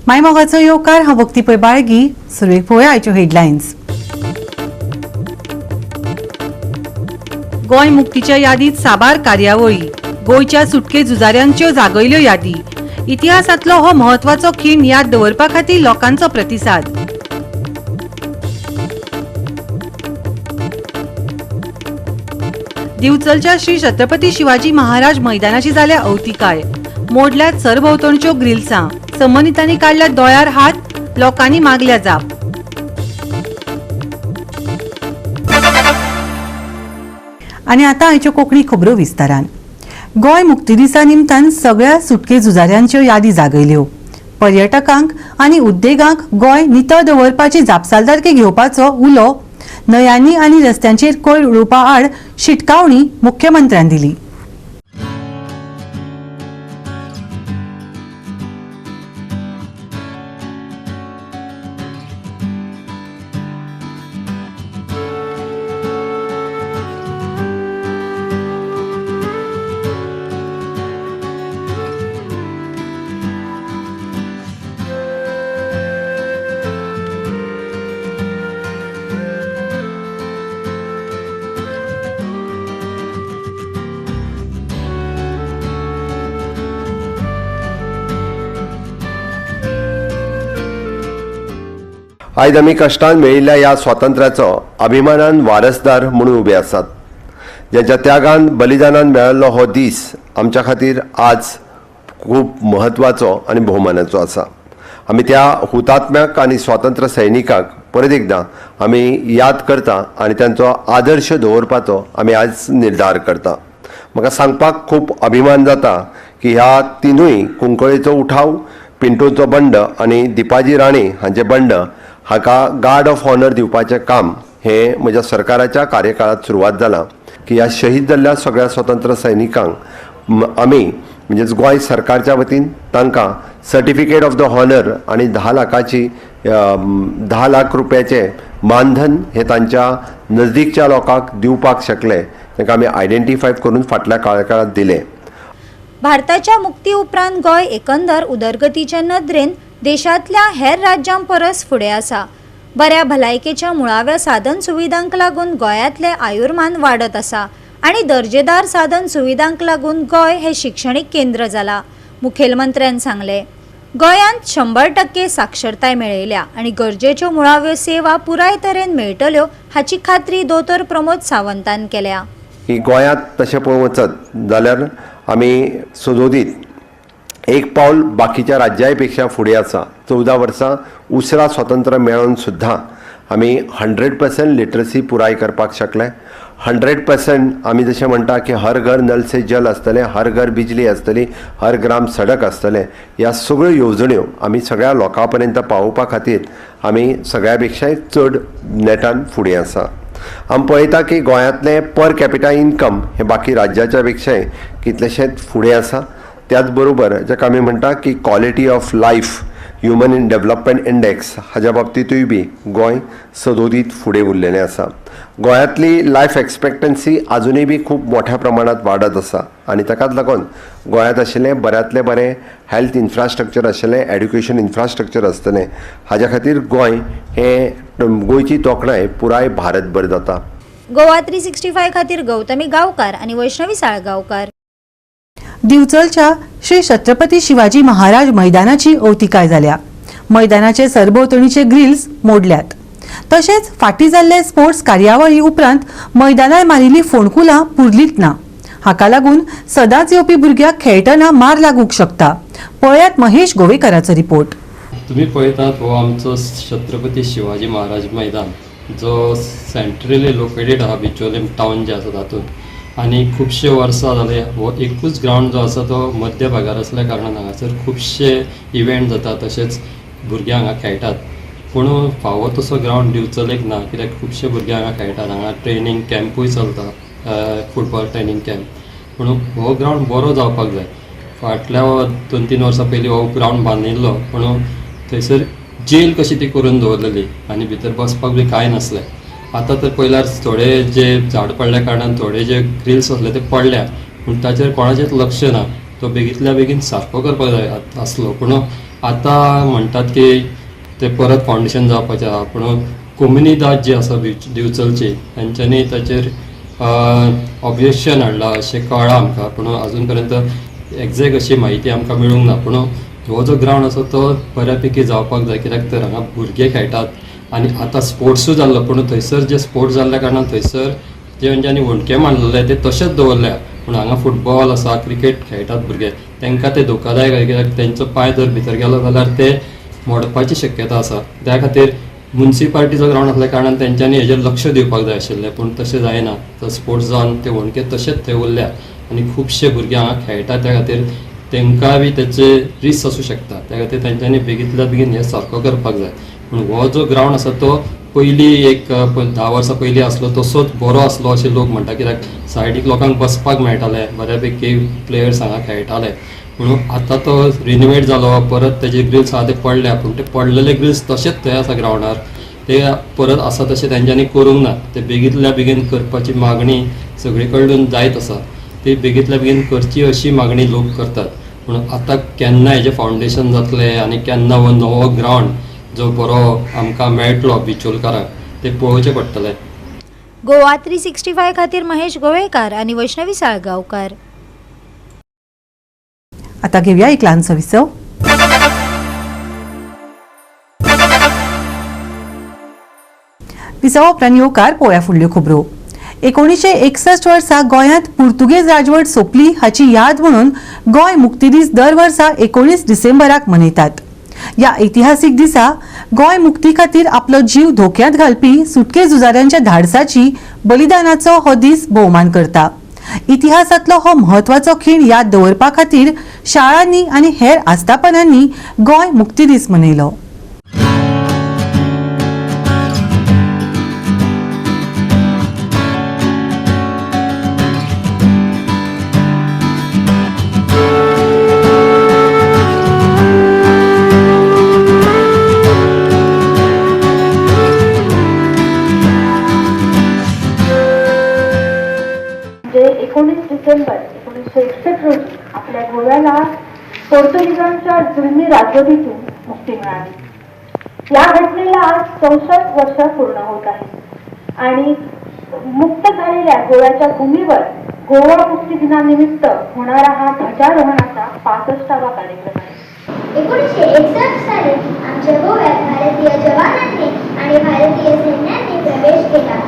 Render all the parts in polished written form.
मायमोगाचो येवकार हांव भक्ती पै बाळगी. सुरवेक पळोवया आयच्यो हेडलायन्स. गोंय मुक्तीच्या यादीत साबार कार्यावळी. गोंयच्या सुटके झुजाऱ्यांच्यो जागयल्यो यादी. इतिहासांतलो हो महत्वाचो खीण याद दवरपा खातीर लोकांचो प्रतिसाद. दिवचलच्या श्री छत्रपती शिवाजी महाराज मैदानाची जाल्या अवतिकाय. मोडल्यात सरभोंवतणच्यो ग्रिल्सां. संबंधितांनी काडल्यात दोळ्यार हात. लोकांनी मागल्या जाप. आनी आतां आयच्यो कोंकणी खबरो विस्तारान. गोंय मुक्ती दिसा निमतान सगळ्या सुटके झुजाऱ्यांच्यो यादी जागयल्यो. पर्यटकांक आनी उद्देगांक गोंय नितळ दवरपाची जापसालदारकी घेवपाचो उलो न्हंयांनी आनी रस्त्यांचेर कोयर उडोवपा आड शिटकावणी मुख्यमंत्र्यान दिली. आयज आमी कश्टान मेळिल्ल्या ह्या स्वातंत्र्याचो अभिमानान वारसदार म्हणून उबे आसात. ज्यांच्या त्यागान बलिदानान मेळिल्लो हो दीस आमच्या खातीर आज खूब महत्वाचो आनी भोवमानाचो आसा. आमी त्या हुतात्म्याक आनी स्वातंत्र्य सैनिकाक परत एकदां आमी याद करता आनी तांचो आदर्श दवरपाचो आमी आज निर्धार करता. म्हाका सांगपाक खूब अभिमान जाता की ह्या तिनूय कुंकळेचो उठाव, पिंटूचो बंड आनी दिपाजी राणे हांचे बंड हाका गार्ड ऑफ ऑनर दिवपाचें काम हे म्हज्या सरकाराच्या कार्यकाळात सुरवात जालां की ह्या शहीद जाल्ल्या सगळ्या स्वतंत्र सैनिकांक आमी म्हणजेच गोंय सरकारच्या वतीन तांकां सर्टिफिकेट ऑफ द हॉनर आनी 10 लाख रुपयाचें मानधन हे तांच्या नजदीकच्या लोकांक दिवपाक शकले. तांकां आमी आयडेंटिफाय करून फाटल्या कार्यकाळात दिले. भारताच्या मुक्ती उपरांत गोंय एकंदर उदरगतीच्या नदरेन देशांतल्या हेर राज्यां परस फुडें आसा. बऱ्या भलायकेच्या मुळाव्या साधन सुविधांक लागून गोंयांतलें आयुर्मान वाडत आसा आनी दर्जेदार साधन सुविधांक लागून गोंय हें शिक्षणीक केंद्र जालां. मुखेलमंत्र्यान सांगलें. गोंयांत 100% साक्षरताय मेळयल्या आनी गरजेच्यो मुळाव्यो सेवा पुराय तरेन मेळटल्यो हाची खात्री दोतोर प्रमोद सावंतान केल्या. की गोंयांत तशें पळोवंक वचत जाल्यार आमी सदोदीत एक पावल बाकीच्या राज्यां पेक्षा फुडें आसा. 14 वर्सां उसरा स्वातंत्र्य मेळोन सुद्दां आमी 100% लिटरसी पुराय करपाक शकले. 100% आमी जशें म्हणटा की हर घर नल से जल आसतलें, हर घर बिजली आसतली, हर ग्राम सडक आसतलें. ह्या सगळ्यो येवजण्यो आमी सगळ्या लोकां पर्यंत पावोवपा खातीर आमी सगळ्या पेक्षाय चड नेटान फुडें आसा. आमी पळयता की गोंयांतलें पर कॅपिटा इन्कम हे बाकी राज्याच्या पेक्षाय कितलेशेच फुडें आसा. त्याच बरोबर जाका आमी म्हणटा की quality of life human in development index हाच्या बाबतींतूय बी गोंय सदोदीत फुडें उरलेलें आसा. गोंयांतली लायफ एक्सपेक्टन्सी आजुनूय बी खूब मोठ्या प्रमाणात वाडत आसा आनी ताकाच लागून गोंयांत आशिल्लें बऱ्यांतलें बरें हेल्थ इन्फ्रास्ट्रक्चर आशिल्लें, एड्युकेशन इन्फ्रास्ट्रक्चर आसतलें. हाज्या खातीर गोंय हें गोंयची तोखणाय पुराय भारतभर जाता. गोवा 365 खातीर गौतमी गांवकार आनी वैष्णवी साळगांवकार. दिवचलच्या श्री छत्रपती शिवाजी महाराज मैदानाची अवतिकाय जाल्या. मैदानाचे सरभोंवतणीचे ग्रिल्स मोडल्यात. तशेंच फाटीं जाल्ले स्पोर्ट्स कार्यावळी उपरांत मैदानार मारिल्लीं फोंडकुलां पुरलीत ना. हाका लागून सदांच येवपी भुरग्यांक खेळटना मार लागूंक शकता. पळयात महेश गोवेकराचो रिपोर्ट. तुम्ही पळयतात हो आमचो छत्रपती शिवाजी महाराज मैदान जो सेंट्रली लोकेटेड आहा बिचोलेम टावन जे आसा तातूंत. आनी खुबशे वर्सां जाले हो एकूच ग्रावंड जो आसा तो मध्य भागार आसल्या कारणान हांगासर खुबशे इव्हेंट जाता, तशेंच भुरगे हांगा खेळटात. पूण फावो तसो ग्रावंड दिवचलेक ना, कित्याक खुबशे भुरगे हांगा खेळटात. हांगा ट्रेनींग कॅम्पूय चलता, फुटबॉल ट्रेनींग कॅम्प. पूण हो ग्रावंड बरो जावपाक जाय. फाटल्या 2-3 वर्सां पयलीं हो ग्रावंड बांदिल्लो, पूण थंयसर जेल कशी ती करून दवरलेली आनी भितर बसपाक बी कांय नासलें. आतां तर पयल्यार थोडे जे झाड पडल्या कारणान थोडे जे ग्रिल्स आसले ते पडल्या, पूण ताचेर कोणाचेंच लक्ष ना. तो बेगीतल्या बेगीन सारको करपाक जाय आसलो, पूण आतां म्हणटात की ते परत फावंडेशन जावपाचें आहा, पूण कोमुनिदाद जी आसा दिवचलची तांच्यांनी ताचेर ऑब्जेक्शन हाडलां अशें कळ्ळां आमकां, पूण अजून पर्यंत एग्जॅक्ट अशी म्हायती आमकां मेळूंक ना. पूण हो जो ग्रावंड आसा तो बऱ्यापैकी जावपाक जाय, कित्याक तर हांगा भुरगे खेळटात आनी आतां स्पोर्ट्सूय जाल्लो, पूण थंयसर जे स्पोर्ट्स जाल्ल्या कारणान थंयसर जेंच्यांनी वणके मांडलेले ते तशेंच दवरल्या, पूण हांगा फुटबॉल आसा, क्रिकेट खेळटात भुरगे, तांकां ते धोकादायक आहे, कित्याक तेंचो पांय जर भितर गेलो जाल्यार ते मोडपाची शक्यता आसा. त्या खातीर म्युनिसिपालिटीचो ग्रावंड आसल्या कारणान तेंच्यांनी हेजेर लक्ष दिवपाक जाय आशिल्लें, पूण तशें जायना. तर स्पोर्ट्स जावन ते वणके तशेंच थंय उरल्या आनी खुबशे भुरगे हांगा खेळटात, त्या खातीर तांकां बी तेचे रिस्क आसूं शकता. त्या खातीर तेंच्यांनी बेगींतल्या बेगीन हे सारको करपाक जाय. पूण हो जो ग्रावंड आसा तो पयलीं एक 10 वर्सां पयलीं आसलो तसोच बरो आसलो अशें लोक म्हणटा, कित्याक सायडीक लोकांक बसपाक मेळटालें, बऱ्यापैकी प्लेयर्स हांगा खेळटाले. पूण आतां तो रिनोवेट जालो, परत तेजे ग्रिल्स आहा ते पडल्या, पूण ते पडलेले ग्रिल्स तशेंच थंय आसा ग्रावंडार, ते परत आसा तशें तेंच्यांनी करूंक ना. ते बेगींतल्या बेगीन करपाची मागणी सगळे कडून जायत आसा, ती बेगींतल्या बेगीन करची अशी मागणी लोक करतात. पूण आतां केन्ना हेजें फावंडेशन जातलें आनी केन्ना हो नवो ग्रावंड जो बरो आमकां मेळटलो बिचोलकारांक ते पळोवचें पडटलें. गोवा 365 खातीर महेश गोवेकार आनी वैष्णवी साळगांवकार. आता घेऊया एक ल्हानसो विसव. विसवा उपरांत येवकार पळोवया फुडल्यो खबरो. 1961 वर्सा गोंयांत पुर्तुगेज राजवट सोंपली हाची याद म्हणून गोंय मुक्ती दीस दर वर्सा 19 डिसेंबराक मनयतात. ह्या ऐतिहासीक दिसा गोंय मुक्ती खातीर आपलो जीव धोक्यांत घालपी सुटके झुजाऱ्यांच्या धाडसाची बलिदानाचो हो दीस भोवमान करता. इतिहासांतलो हो म्हत्वाचो खीण याद दवरपा खातीर शाळांनी आनी हेर आस्थापनांनी गोंय मुक्ती दीस मनयलो. जे 19 डिसेंबर 1961 रोजी आपल्या गोव्याला पोर्तुगीजांच्या जुलमी राजवटीतून मुक्ती मिळाली. या घटनेला आज 64 वर्ष पूर्ण होत आहेत आणि मुक्त झालेल्या गोव्याच्या भूमीवर गोवा मुक्ती दिनानिमित्त होणारा हा ध्वजारोहणाचा 65वा कार्यक्रम आहे. 1961 साली आमच्या गोव्यात भारतीय जवानांनी आणि भारतीय सैन्याने प्रवेश केला.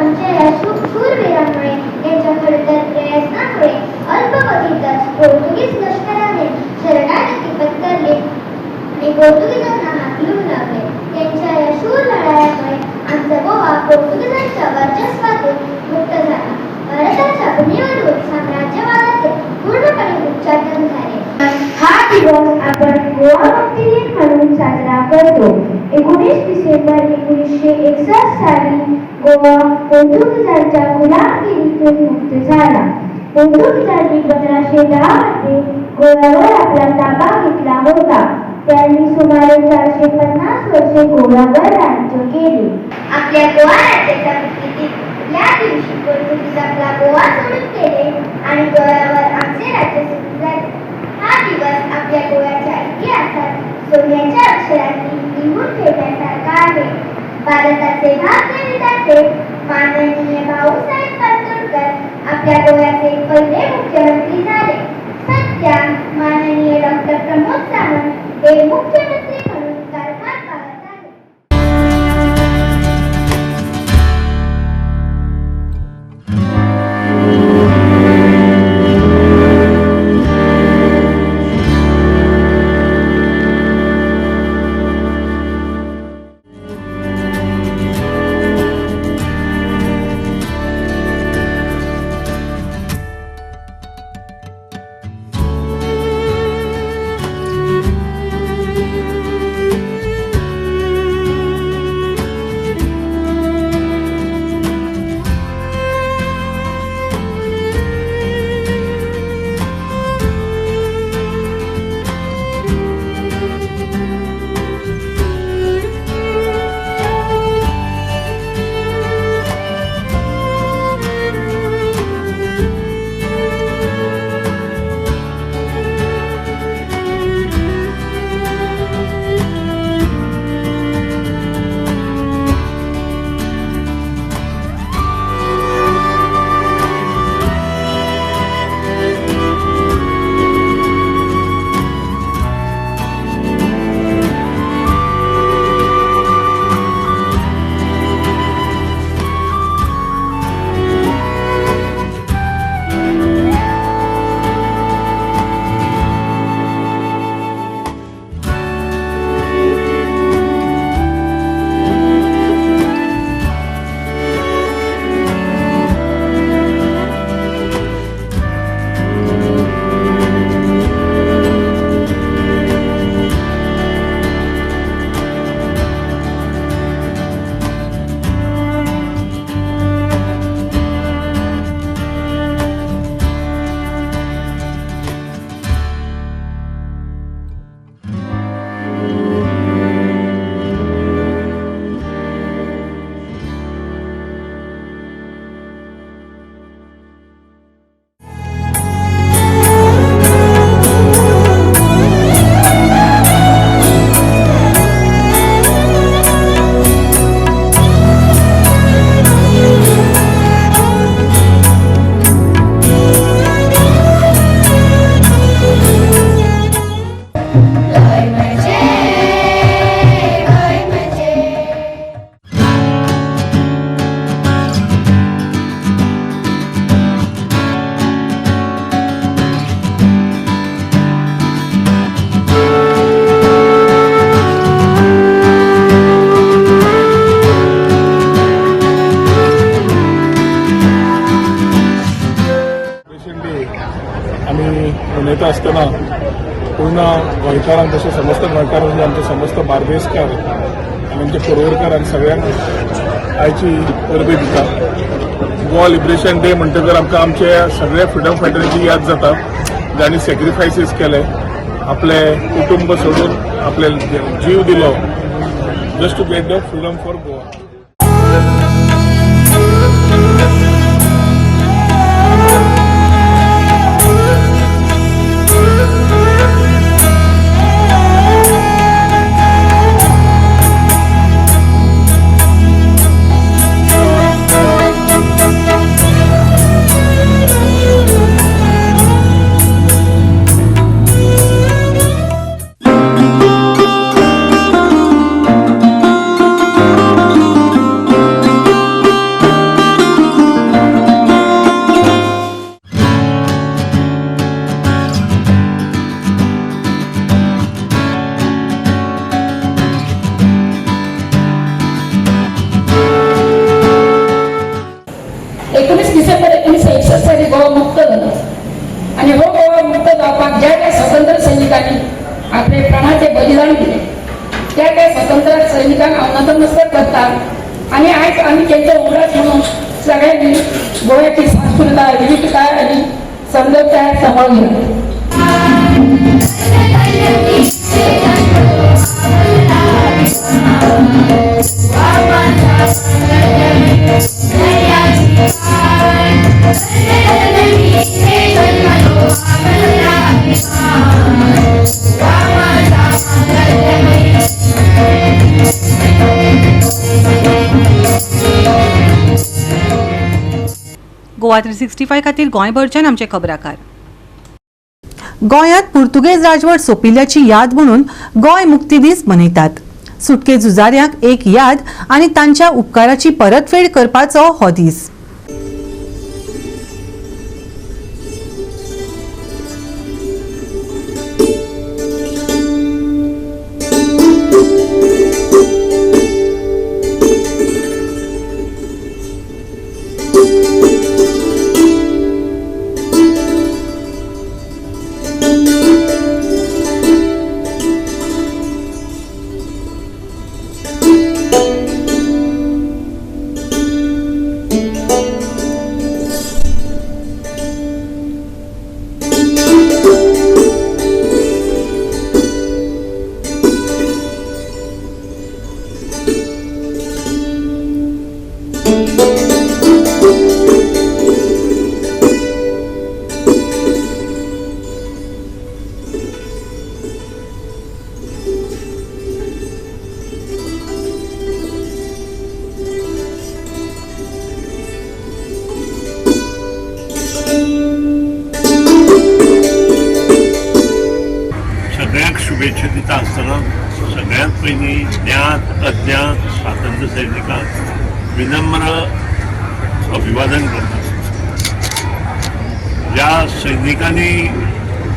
आमच्या या शूरवीरांमुळे त्यांच्या खडतर प्रयत्नामुळे अल्पवधीतच पोर्तुगीज लष्कराने शरणागती पत्करली आणि पोर्तुगीजांना हाकलून लावले. त्यांच्या या शूर लढायामुळे आमचा गोवा पोर्तुगीजांच्या वर्चस्वातून मुक्त झाला. भारताच्या भूमीवरून साम्राज्यवादाचे पूर्णपणे उच्चाटन झाले. हा दिवस आपण गोवा मुक्ती दिन म्हणून साजरा करतो. 19 डिसेंबर 1961 साली गोवा पोर्तुगीजांच्या गुलामगिरीतून मुक्त झाला. पोर्तुगीजांनी 1510 मध्ये गोव्यावर आपला ताबा घेतला होता. त्यांनी सुमारे 450 वर्षे गोव्यावर राज्य केले. आपल्या गोवा राज्याच्या मुक्तीच्या दिवशी पोर्तुगीज आपला गोवा सोडून गेले आणि गोव्यावर आमचे राज्य सुरू झाले. हा दिवस आपल्या गोव्याच्या इतिहासात सोन्याच्या अक्षरांनी लिहून ठेवण्यासारखा आहे. भारताचे भाग्यविधाते माननीय भाऊसाहेब परतुरकर आपल्या गोव्याचे पहिले मुख्यमंत्री झाले. सध्या माननीय डॉक्टर प्रमोद सावंत हे मुख्यमंत्री म्हणून कारभार पाहत आहेत. उलयता आसतना पूर्ण गोंयकारांक तशें समस्त गोंयकारांक आमचे समस्त बार्देसकार आनी आमचे कोरवरकार आनी सगळ्यांक आयची परबी दिता. गोवा लिबरेशन डे म्हणटकर आमकां आमचे सगळे फ्रिडम फायटरांची याद जाता जांणी सॅक्रिफायसीस केले, आपले कुटुंब सोडून आपले जीव दिलो just to get the freedom for Goa. December 1961 साली गोवा मुक्त झाला आणि हो गोवा मुक्त जावपाक ज्या त्या स्वतंत्र सैनिकांनी आपले प्राणाचे बलिदान दिले त्या त्या स्वतंत्र सैनिकांक हांव नतमस्तक करता. आणि आयज आमी तेंचो उगडास म्हणून सगळ्यांनी गोव्याची सांस्कृताय विविधताय आणि समृद्धताय सांबाळून घेतली. गोवा 365 खातीर गोंयभरच्यान आमचे खबराकार. गोंयांत पुर्तुगेज राजवट सोंपिल्ल्याची याद म्हणून गोंय मुक्ती दीस मनयतात. सुटके झुजाऱ्यांक एक याद आनी तांच्या उपकाराची परतफेड करपाचो हो दीस. शुभेच्छा दिता आसतना सगळ्यांत पयलीं ज्ञात अज्ञात स्वातंत्र्य सैनिकांक विनम्र अभिवादन करता. ज्या सैनिकांनी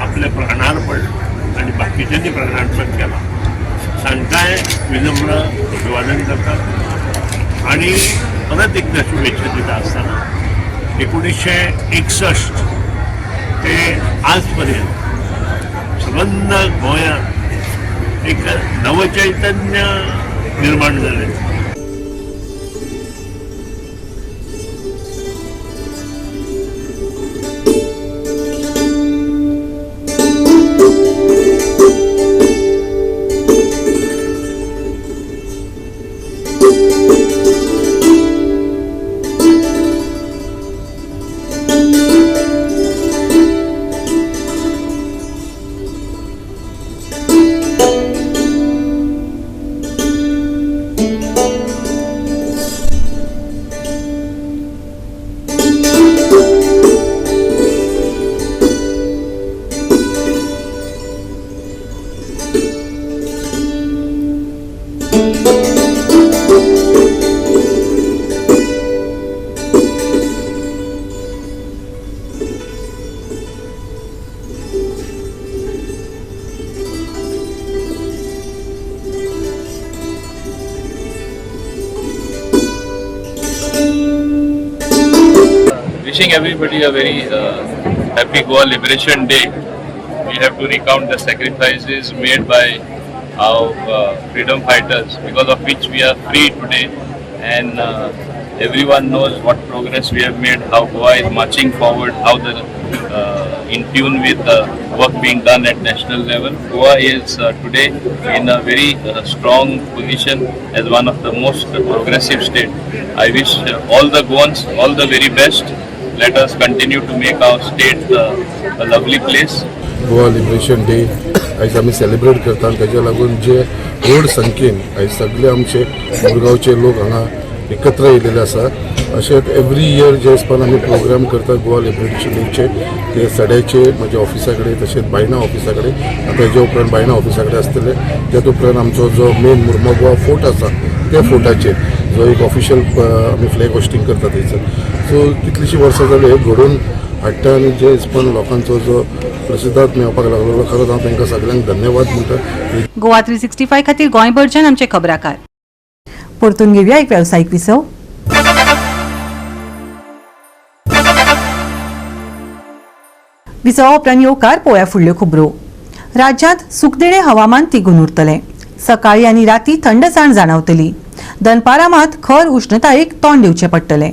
आपले प्राणार्पण आणि बाकीच्यांनी प्राणार्पण केला तांकांय विनम्र अभिवादन करतात. आणि परत एकदा शुभेच्छा दिता आसतना 1961 ते आज पर्यंत संबंध गोंयांत एक नवचैतन्य निर्माण झाले. Wishing everybody a very happy Goa Liberation Day. we have to recount the sacrifices made by our freedom fighters, because of which we are free today, and everyone knows what progress we have made, how Goa is marching forward, how the in tune with the work being done at national level. Goa is today in a very strong position as one of the most progressive state. I wish all the Goans all the very best. Let us continue to make our state a lovely place. Goa liberation day आयज आमी celebrate करता, ताच्या लागून जे व्हड संख्येन आयज सगळे आमचे मुरगांवचे लोक हांगा एकत्र येयलेले आसा. अशेंच एवरी इयर जे हिसपान आमी प्रोग्राम करता गोवा लिबरेशन डेचे, ते सड्याचे म्हज्या ऑफिसा कडेन, तशेंच बायना ऑफिसा कडेन, आतां हेजे उपरांत बायना ऑफिसा कडेन आसतले. ते उपरांत आमचो जो मेन मुर्मा गोवा फोर्ट आसा त्या फोर्टाचेर जो एक ऑफिशियल आमी फ्लॅग होस्टिंग करता थंयसर. सो कितलींशीं वर्सां जाली घडोवन हाडटा, आनी जे हिसपान लोकांचो जो प्रसिद्धात मेळपाक लागलो, खरोच हांव तांकां सगळ्यांक धन्यवाद म्हणटा. गोवा 365 खातीर गोंयभरच्यान आमचे खबराकार. परतून घेवया एक वेवसायीक विसव. विसवा उपरांत येवकार पळोवया फुडल्यो खबरो. राज्यांत सुखदिणें हवामान तिगून उरतलें. सकाळीं आनी रातीं थंडसाण जाणवतली. दनपारां मात खर उश्णतायेक तोंड दिवचें पडटलें.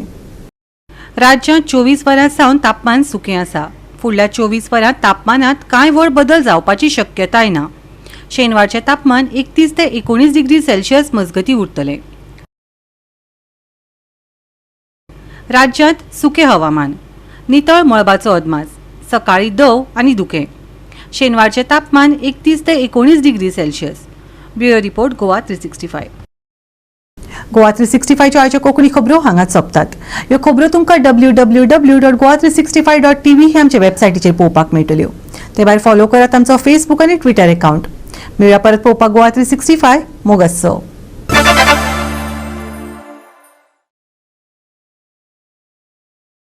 राज्यांत 24 वरां सावन तापमान सुकें आसा. फुडल्या 24 वरांत तापमानात कांय व्हड बदल जावपाची शक्यताय ना. शेनवारचें तापमान 31 ते 19 डिग्री सेल्सियस मजगतीं उरतलें. राज्यांत सुकें हवामान. नितळ मळबाचो अदमास. सकाळीं दव आनी दुकें. शेनवारचें तापमान 31 ते 19 degree Celsius. Bureau report Goa 365. Goa 365 च्यो आयच्यो कोंकणी खबरो हांगाच सोंपतात. ह्यो खबरो तुमकां www.goa365.tv हे आमचे वेबसायटीचेर पळोवपाक मेळटल्यो. ते भायर फॉलो करात आमचो फेसबूक आनी ट्विटर अकाउंट. मेळया परत पळोवपाक गोवा 365. मोग आसचो.